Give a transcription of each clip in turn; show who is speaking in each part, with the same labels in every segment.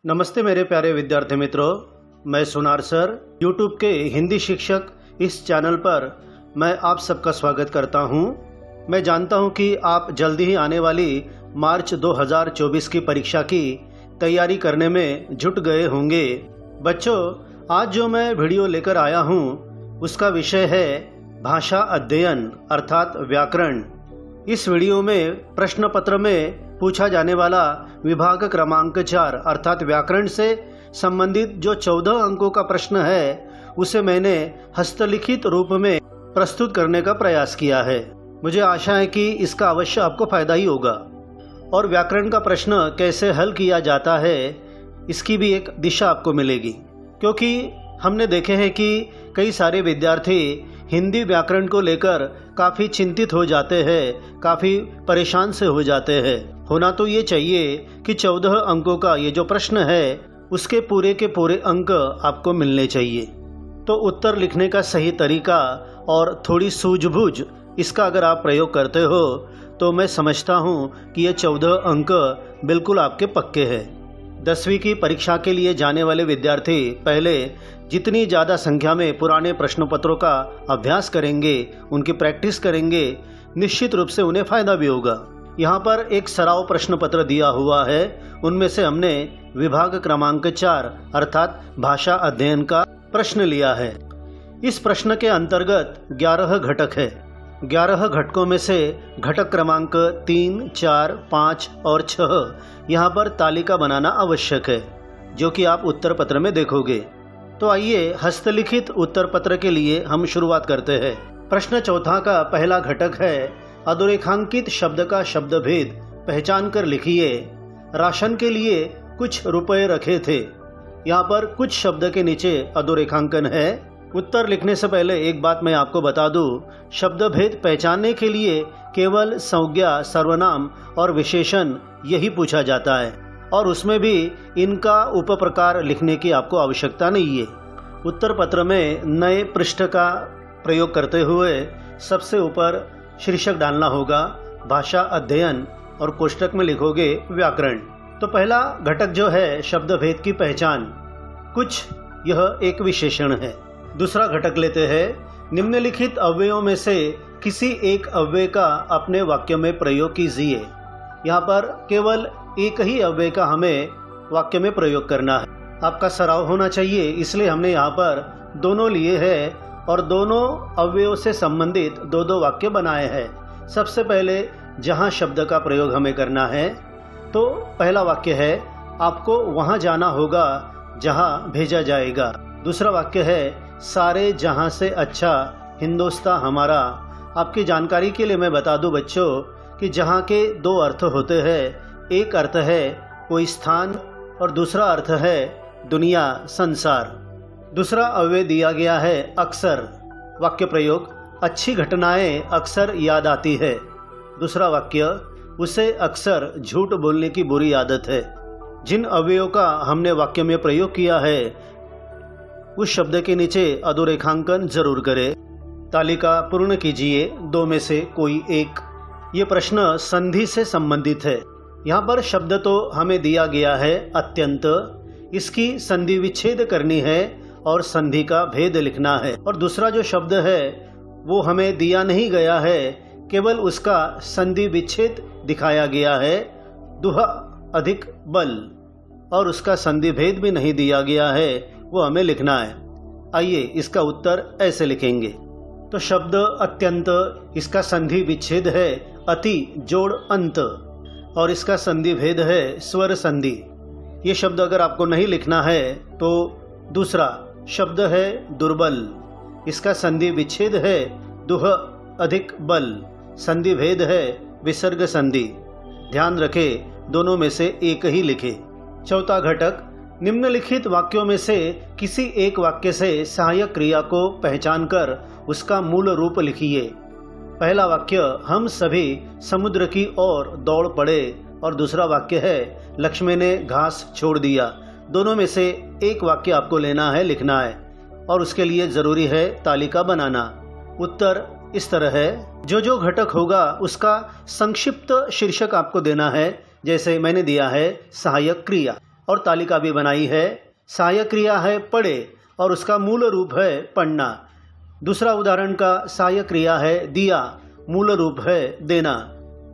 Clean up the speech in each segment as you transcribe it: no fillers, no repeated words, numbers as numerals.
Speaker 1: नमस्ते मेरे प्यारे विद्यार्थी मित्रों, मैं सुनार सर YouTube के हिंदी शिक्षक इस चैनल पर मैं आप सबका स्वागत करता हूं। मैं जानता हूं कि आप जल्दी ही आने वाली मार्च 2024 की परीक्षा की तैयारी करने में जुट गए होंगे। बच्चों, आज जो मैं वीडियो लेकर आया हूं उसका विषय है भाषा अध्ययन अर्थात व्याकरण। इस वीडियो में प्रश्न पत्र में पूछा जाने वाला विभाग क्रमांक 4 अर्थात व्याकरण से संबंधित जो 14 अंकों का प्रश्न है उसे मैंने हस्तलिखित रूप में प्रस्तुत करने का प्रयास किया है। मुझे आशा है कि इसका अवश्य आपको फायदा ही होगा। और व्याकरण का प्रश्न कैसे हल किया जाता है इसकी भी एक दिशा आपको मिलेगी, क्योंकि हमने देखे हैं कि कई सारे विद्यार्थी हिंदी व्याकरण को लेकर काफ़ी चिंतित हो जाते हैं, काफ़ी परेशान से हो जाते हैं। होना तो ये चाहिए कि 14 अंकों का ये जो प्रश्न है उसके पूरे के पूरे अंक आपको मिलने चाहिए। तो उत्तर लिखने का सही तरीका और थोड़ी सूझबूझ इसका अगर आप प्रयोग करते हो तो मैं समझता हूँ कि ये 14 अंक बिल्कुल आपके पक्के हैं। 10वीं की परीक्षा के लिए जाने वाले विद्यार्थी पहले जितनी ज़्यादा संख्या में पुराने प्रश्न पत्रों का अभ्यास करेंगे, उनकी प्रैक्टिस करेंगे, निश्चित रूप से उन्हें फ़ायदा भी होगा। यहाँ पर एक सराव प्रश्न पत्र दिया हुआ है, उनमें से हमने विभाग क्रमांक 4 अर्थात भाषा अध्ययन का प्रश्न लिया है। इस प्रश्न के अंतर्गत 11 घटक है। 11 घटकों में से घटक क्रमांक 3, 4, 5 और 6 यहाँ पर तालिका बनाना आवश्यक है, जो कि आप उत्तर पत्र में देखोगे। तो आइए हस्तलिखित उत्तर पत्र के लिए हम शुरुआत करते हैं। प्रश्न चौथा का पहला घटक है अधोरेखांकित शब्द का शब्द भेद पहचान कर लिखिए। राशन के लिए कुछ रुपए रखे थे। यहाँ पर कुछ शब्द के नीचे अधोरेखांकन है। उत्तर लिखने से पहले एक बात मैं आपको बता दूं, शब्द भेद पहचानने के लिए केवल संज्ञा, सर्वनाम और विशेषण यही पूछा जाता है, और उसमें भी इनका उपप्रकार लिखने की आपको आवश्यकता नहीं है। उत्तर पत्र में नए पृष्ठ का प्रयोग करते हुए सबसे ऊपर शीर्षक डालना होगा भाषा अध्ययन और कोष्टक में लिखोगे व्याकरण। तो पहला घटक जो है शब्द भेद की पहचान, कुछ यह एक विशेषण है। दूसरा घटक लेते हैं निम्नलिखित अव्ययों में से किसी एक अव्यय का अपने वाक्य में प्रयोग कीजिए। यहाँ पर केवल एक ही अव्यय का हमें वाक्य में प्रयोग करना है। आपका सराव होना चाहिए, इसलिए हमने यहाँ पर दोनों लिए हैं और दोनों अव्ययों से संबंधित दो वाक्य बनाए हैं। सबसे पहले जहाँ शब्द का प्रयोग हमें करना है, तो पहला वाक्य है आपको वहाँ जाना होगा जहाँ भेजा जाएगा। दूसरा वाक्य है सारे जहाँ से अच्छा हिंदुस्तान हमारा। आपकी जानकारी के लिए मैं बता दूं बच्चों कि जहाँ के दो अर्थ होते हैं, एक अर्थ है कोई स्थान और दूसरा अर्थ है दुनिया, संसार। दूसरा अव्यय दिया गया है अक्सर। वाक्य प्रयोग अच्छी घटनाएं अक्सर याद आती है। दूसरा वाक्य उसे अक्सर झूठ बोलने की बुरी आदत है। जिन अव्ययों का हमने वाक्य में प्रयोग किया है उस शब्द के नीचे अधोरेखांकन जरूर करें। तालिका पूर्ण कीजिए, दो में से कोई एक। ये प्रश्न संधि से संबंधित है। यहाँ पर शब्द तो हमें दिया गया है अत्यंत, इसकी संधि विच्छेद करनी है और संधि का भेद लिखना है। और दूसरा जो शब्द है वो हमें दिया नहीं गया है, केवल उसका संधि विच्छेद दिखाया गया है, दुहा अधिक बल, और उसका संधि भेद भी नहीं दिया गया है, वो हमें लिखना है। आइए इसका उत्तर ऐसे लिखेंगे। तो शब्द अत्यंत, इसका संधि विच्छेद है अति जोड़ अंत, और इसका संधि भेद है स्वर संधि। ये शब्द अगर आपको नहीं लिखना है तो दूसरा शब्द है दुर्बल, इसका संधि विच्छेद है दुह अधिक बल, संधि भेद है विसर्ग संधि। ध्यान रखें दोनों में से एक ही लिखे। चौथा घटक निम्नलिखित वाक्यों में से किसी एक वाक्य से सहायक क्रिया को पहचानकर उसका मूल रूप लिखिए। पहला वाक्य हम सभी समुद्र की ओर दौड़ पड़े और दूसरा वाक्य है लक्ष्मी ने घास छोड़ दिया। दोनों में से एक वाक्य आपको लेना है, लिखना है, और उसके लिए जरूरी है तालिका बनाना। उत्तर इस तरह है, जो घटक होगा उसका संक्षिप्त शीर्षक आपको देना है। जैसे मैंने दिया है सहायक क्रिया। और तालिका भी बनाई है। सहायक क्रिया है पढ़े और उसका मूल रूप है पढ़ना। दूसरा उदाहरण का सहायक क्रिया है दिया, मूल रूप है देना।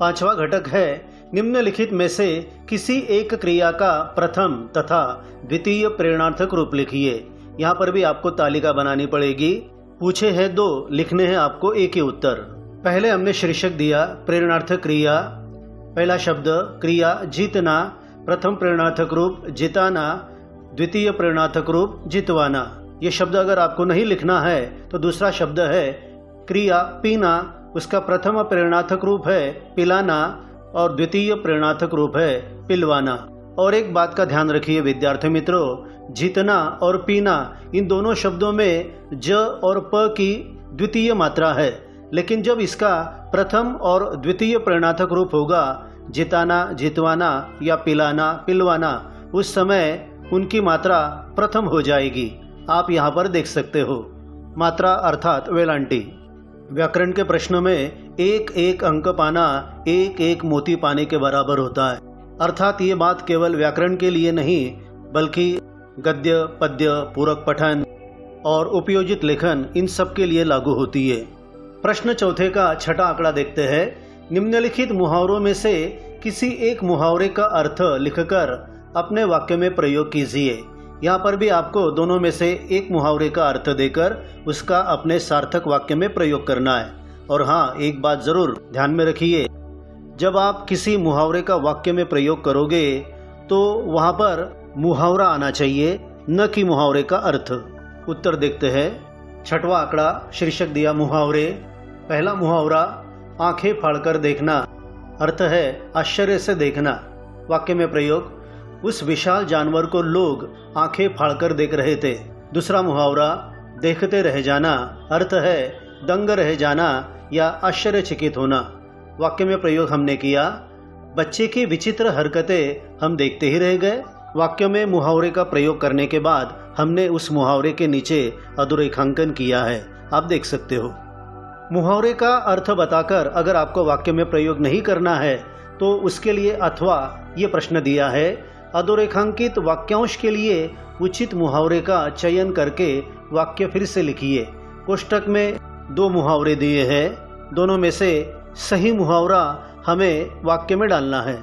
Speaker 1: पांचवा घटक है निम्नलिखित में से किसी एक क्रिया का प्रथम तथा द्वितीय प्रेरणार्थक रूप लिखिए। यहाँ पर भी आपको तालिका बनानी पड़ेगी। पूछे हैं 2, लिखने हैं आपको एक ही उत्तर। पहले हमने शीर्षक दिया प्रेरणार्थक क्रिया। पहला शब्द क्रिया जीतना, प्रथम प्रेरणार्थक रूप जिताना, द्वितीय प्रेरणार्थक रूप जितवाना। ये शब्द अगर आपको नहीं लिखना है तो दूसरा शब्द है क्रिया पीना, उसका प्रथम प्रेरणार्थक रूप है पिलाना और द्वितीय प्रेरणार्थक रूप है पिलवाना। और एक बात का ध्यान रखिए विद्यार्थी मित्रों, जीतना और पीना इन दोनों शब्दों में ज और प की द्वितीय मात्रा है, लेकिन जब इसका प्रथम और द्वितीय प्रेरणार्थक रूप होगा जिताना, जितवाना या पिलाना, पिलवाना, उस समय उनकी मात्रा प्रथम हो जाएगी। आप यहाँ पर देख सकते हो। मात्रा अर्थात वेलांटी। व्याकरण के प्रश्नों में एक एक अंक पाना एक एक मोती पाने के बराबर होता है। अर्थात ये बात केवल व्याकरण के लिए नहीं बल्कि गद्य, पद्य, पूरक पठन और उपयोजित लेखन इन सब के लिए लागू होती है। प्रश्न चौथे का छठा आंकड़ा देखते हैं। निम्नलिखित मुहावरों में से किसी एक मुहावरे का अर्थ लिखकर अपने वाक्य में प्रयोग कीजिए। यहाँ पर भी आपको दोनों में से एक मुहावरे का अर्थ देकर उसका अपने सार्थक वाक्य में प्रयोग करना है। और हाँ, एक बात जरूर ध्यान में रखिए, जब आप किसी मुहावरे का वाक्य में प्रयोग करोगे तो वहाँ पर मुहावरा आना चाहिए, न कि मुहावरे का अर्थ। उत्तर देखते हैं। छठवां आंकड़ा शीर्षक दिया मुहावरे। पहला मुहावरा आंखें फाड़कर देखना, अर्थ है आश्चर्य से देखना। वाक्य में प्रयोग उस विशाल जानवर को लोग आंखें फाड़कर देख रहे थे। दूसरा मुहावरा देखते रह जाना, अर्थ है दंग रह जाना या आश्चर्यचकित होना। वाक्य में प्रयोग हमने किया बच्चे की विचित्र हरकतें हम देखते ही रह गए। वाक्य में मुहावरे का प्रयोग करने के बाद हमने उस मुहावरे के नीचे अधोरेखांकन किया है, आप देख सकते हो। मुहावरे का अर्थ बताकर अगर आपको वाक्य में प्रयोग नहीं करना है तो उसके लिए अथवा ये प्रश्न दिया है। अधोरेखांकित वाक्यांश के लिए उचित मुहावरे का चयन करके वाक्य फिर से लिखिए। कोष्टक में 2 मुहावरे दिए हैं, दोनों में से सही मुहावरा हमें वाक्य में डालना है।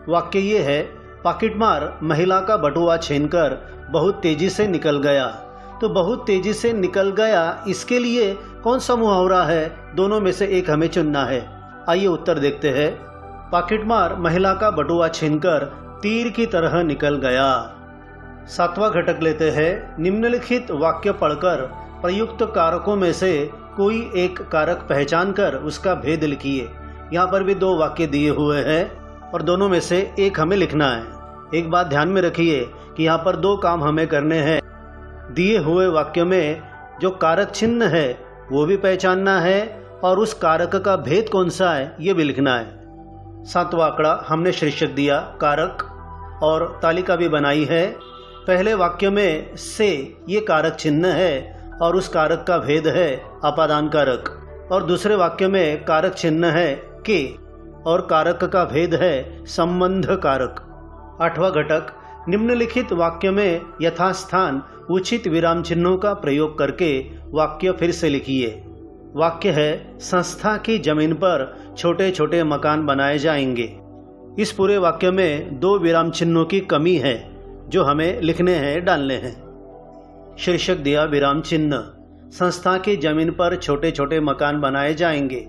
Speaker 1: वाक्य ये है पाकिटमार महिला का बटुआ छीनकर बहुत तेजी से निकल गया। तो बहुत तेजी से निकल गया, इसके लिए कौन सा मुहावरा है? दोनों में से एक हमें चुनना है। आइए उत्तर देखते हैं। पाकिटमार महिला का बटुआ छीनकर तीर की तरह निकल गया। सातवां घटक लेते हैं। निम्नलिखित वाक्य पढ़कर प्रयुक्त कारकों में से कोई एक कारक पहचान कर उसका भेद लिखिए। यहाँ पर भी 2 वाक्य दिए हुए हैं और दोनों में से एक हमें लिखना है। एक बात ध्यान में रखिए कि यहाँ पर 2 काम हमें करने हैं। दिए हुए वाक्य में जो कारक चिन्ह है वो भी पहचानना है और उस कारक का भेद कौन सा है ये भी लिखना है। 7वां आंकड़ा हमने शीर्षक दिया कारक और तालिका भी बनाई है। पहले वाक्य में से ये कारक चिन्ह है और उस कारक का भेद है अपादान कारक, और दूसरे वाक्य में कारक चिन्ह है के और कारक का भेद है संबंध कारक। 8वां घटक निम्नलिखित वाक्य में यथास्थान उचित विराम चिन्हों का प्रयोग करके वाक्य फिर से लिखिए। वाक्य है संस्था की जमीन पर छोटे छोटे मकान बनाए जाएंगे। इस पूरे वाक्य में 2 विराम चिन्हों की कमी है जो हमें लिखने हैं, डालने हैं। शीर्षक दिया विराम चिन्ह। संस्था की जमीन पर छोटे छोटे मकान बनाए जाएंगे।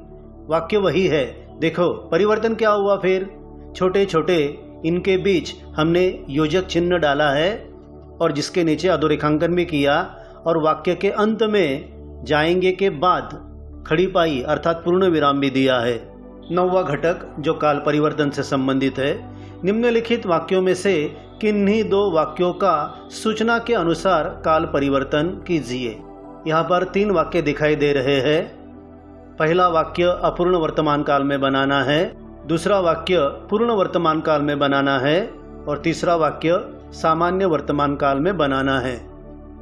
Speaker 1: वाक्य वही है, देखो परिवर्तन क्या हुआ फिर। छोटे छोटे इनके बीच हमने योजक चिन्ह डाला है और जिसके नीचे अधोरेखांकन भी किया, और वाक्य के अंत में जाएंगे के बाद खड़ी पाई अर्थात पूर्ण विराम भी दिया है। 9वां घटक जो काल परिवर्तन से संबंधित है। निम्नलिखित वाक्यों में से किन्हीं 2 वाक्यों का सूचना के अनुसार काल परिवर्तन कीजिए। यहाँ पर 3 वाक्य दिखाई दे रहे हैं। पहला वाक्य अपूर्ण वर्तमान काल में बनाना है, दूसरा वाक्य पूर्ण वर्तमान काल में बनाना है और तीसरा वाक्य सामान्य वर्तमान काल में बनाना है।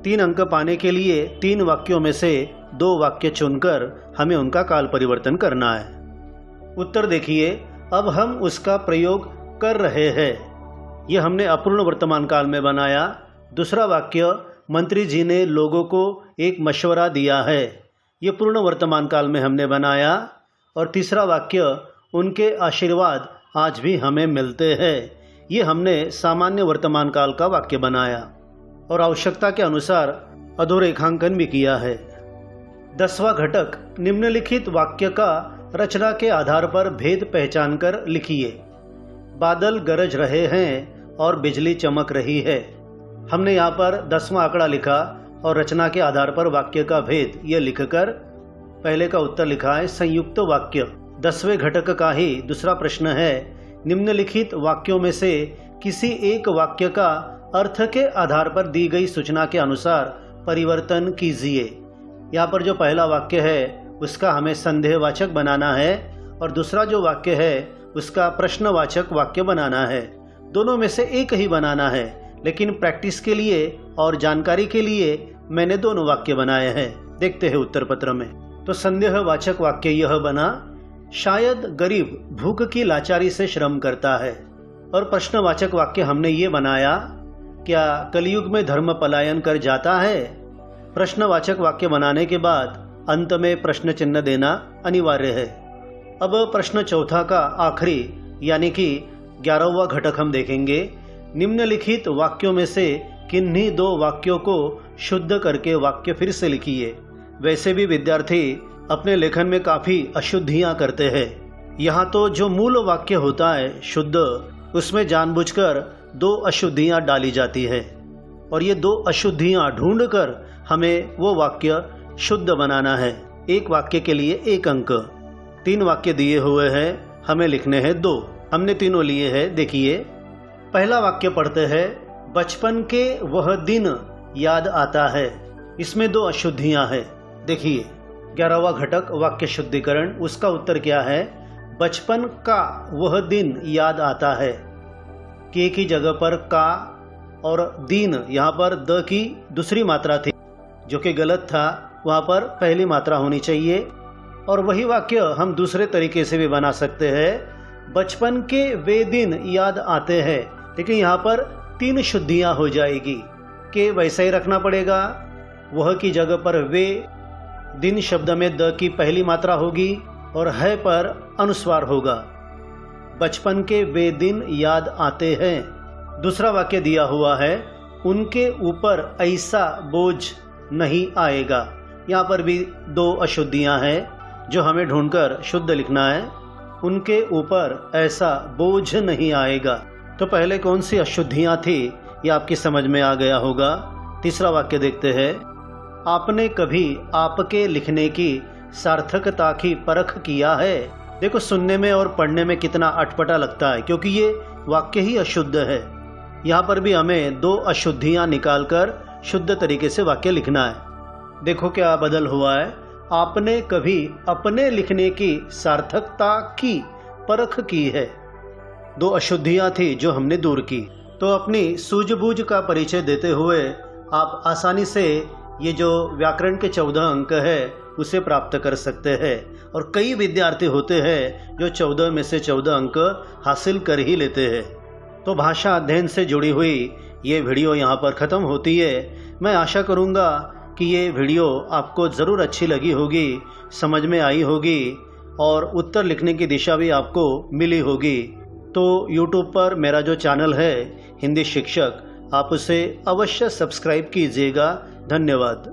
Speaker 1: 3 अंक पाने के लिए 3 वाक्यों में से 2 वाक्य चुनकर हमें उनका काल परिवर्तन करना है। उत्तर देखिए, अब हम उसका प्रयोग कर रहे हैं। ये हमने अपूर्ण वर्तमान काल में बनाया। दूसरा वाक्य, मंत्री जी ने लोगों को एक मशवरा दिया है, ये पूर्ण वर्तमान काल में हमने बनाया। और तीसरा वाक्य, उनके आशीर्वाद आज भी हमें मिलते हैं, ये हमने सामान्य वर्तमान काल का वाक्य बनाया और आवश्यकता के अनुसार अधोरेखांकन भी किया है। 10वां घटक, निम्नलिखित वाक्य का रचना के आधार पर भेद पहचान कर लिखिए। बादल गरज रहे हैं और बिजली चमक रही है। हमने यहाँ पर 10वां आंकड़ा लिखा और रचना के आधार पर वाक्य का भेद ये लिखकर पहले का उत्तर लिखा है संयुक्त वाक्य। 10वें घटक का ही दूसरा प्रश्न है, निम्नलिखित वाक्यों में से किसी एक वाक्य का अर्थ के आधार पर दी गई सूचना के अनुसार परिवर्तन कीजिए। यहाँ पर जो पहला वाक्य है उसका हमें संदेहवाचक बनाना है और दूसरा जो वाक्य है उसका प्रश्नवाचक वाक्य बनाना है। दोनों में से एक ही बनाना है, लेकिन प्रैक्टिस के लिए और जानकारी के लिए मैंने दोनों वाक्य बनाए हैं। देखते हैं उत्तर पत्र में। तो संदेहवाचक वाक्य यह बना, शायद गरीब भूख की लाचारी से श्रम करता है। और प्रश्नवाचक वाक्य हमने ये बनाया, क्या कलयुग में धर्म पलायन कर जाता है। प्रश्नवाचक वाक्य बनाने के बाद अंत में प्रश्न चिन्ह देना अनिवार्य है। अब प्रश्न चौथा का आखिरी यानी कि 11वां घटक हम देखेंगे। निम्नलिखित वाक्यों में से किन्हीं दो वाक्यों को शुद्ध करके वाक्य फिर से लिखिए। वैसे भी विद्यार्थी अपने लेखन में काफ़ी अशुद्धियाँ करते हैं। यहाँ तो जो मूल वाक्य होता है शुद्ध, उसमें जानबूझकर 2 अशुद्धियाँ डाली जाती है और ये 2 अशुद्धियाँ ढूंढकर हमें वो वाक्य शुद्ध बनाना है। एक वाक्य के लिए 1 अंक। 3 वाक्य दिए हुए हैं, हमें लिखने हैं 2। हमने तीनों लिए हैं। देखिए, पहला वाक्य पढ़ते हैं, बचपन के वह दिन याद आता है। इसमें 2 अशुद्धियां हैं। देखिए, 11वां घटक वाक्य शुद्धिकरण, उसका उत्तर क्या है, बचपन का वह दिन याद आता है। के की जगह पर का और दिन, यहाँ पर द की दूसरी मात्रा थी जो कि गलत था, वहाँ पर पहली मात्रा होनी चाहिए। और वही वाक्य हम दूसरे तरीके से भी बना सकते हैं, बचपन के वे दिन याद आते हैं, लेकिन यहाँ पर 3 शुद्धियाँ हो जाएगी। के वैसा ही रखना पड़ेगा, वह की जगह पर वे, दिन शब्द में द की पहली मात्रा होगी और है पर अनुस्वार होगा। बचपन के वे दिन याद आते हैं। दूसरा वाक्य दिया हुआ है, उनके ऊपर ऐसा बोझ नहीं आएगा। यहाँ पर भी 2 अशुद्धियाँ हैं जो हमें ढूंढकर शुद्ध लिखना है। उनके ऊपर ऐसा बोझ नहीं आएगा। तो पहले कौन सी अशुद्धियाँ थी ये आपकी समझ में आ गया होगा। तीसरा वाक्य देखते हैं, आपने कभी आपके लिखने की सार्थकता की परख किया है। देखो, सुनने में और पढ़ने में कितना अटपटा लगता है क्योंकि ये वाक्य ही अशुद्ध है। यहाँ पर भी हमें 2 अशुद्धियाँ निकालकर शुद्ध तरीके से वाक्य लिखना है। देखो क्या बदल हुआ है, आपने कभी अपने लिखने की सार्थकता की परख की है। 2 अशुद्धियाँ थी जो हमने दूर की। तो अपनी सूझबूझ का परिचय देते हुए आप आसानी से ये जो व्याकरण के 14 अंक है उसे प्राप्त कर सकते हैं। और कई विद्यार्थी होते हैं जो 14 में से 14 अंक हासिल कर ही लेते हैं। तो भाषा अध्ययन से जुड़ी हुई ये वीडियो यहाँ पर ख़त्म होती है। मैं आशा करूँगा कि ये वीडियो आपको ज़रूर अच्छी लगी होगी, समझ में आई होगी और उत्तर लिखने की दिशा भी आपको मिली होगी। तो YouTube पर मेरा जो चैनल है हिंदी शिक्षक, आप उसे अवश्य सब्सक्राइब कीजिएगा। धन्यवाद।